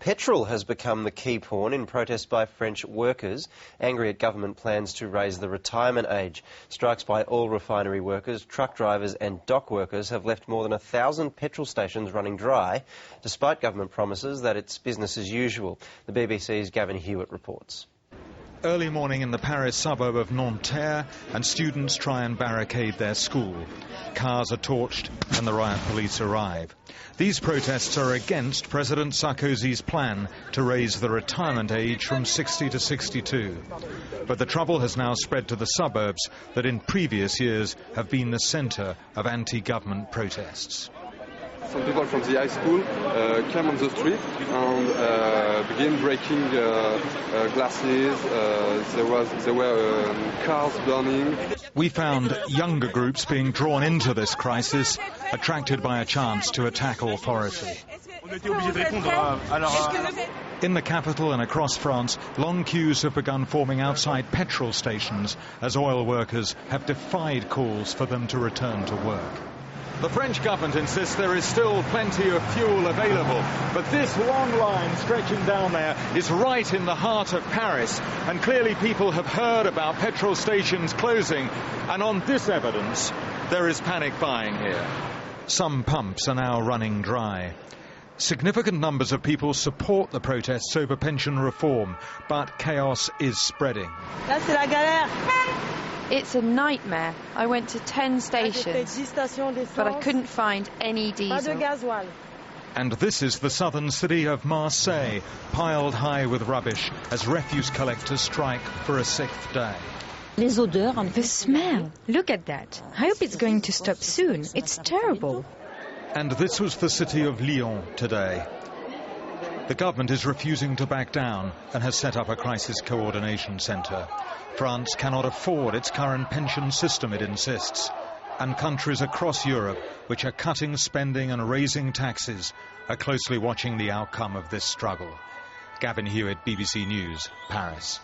Petrol has become the key pawn in protest by French workers, angry at government plans to raise the retirement age. Strikes by oil refinery workers, truck drivers and dock workers have left more than 1,000 petrol stations running dry, despite government promises that it's business as usual. The BBC's Gavin Hewitt reports. Early morning in the Paris suburb of Nanterre, and students try and barricade their school. Cars are torched and the riot police arrive. These protests are against President Sarkozy's plan to raise the retirement age from 60 to 62. But the trouble has now spread to the suburbs that in previous years have been the centre of anti-government protests. Some people from the high school came on the street and began breaking glasses. There were cars burning. We found younger groups being drawn into this crisis, attracted by a chance to attack authority. In the capital and across France, long queues have begun forming outside petrol stations as oil workers have defied calls for them to return to work. The French government insists there is still plenty of fuel available, but this long line stretching down there is right in the heart of Paris, and clearly people have heard about petrol stations closing, and on this evidence, there is panic buying here. Some pumps are now running dry. Significant numbers of people support the protests over pension reform, but chaos is spreading. Là, c'est la galère. It's a nightmare. I went to 10 stations, but I couldn't find any diesel. And this is the southern city of Marseille, piled high with rubbish as refuse collectors strike for a 6th day. The smell. Look at that. I hope it's going to stop soon. It's terrible. And this was the city of Lyon today. The government is refusing to back down and has set up a crisis coordination centre. France cannot afford its current pension system, it insists. And countries across Europe, which are cutting spending and raising taxes, are closely watching the outcome of this struggle. Gavin Hewitt, BBC News, Paris.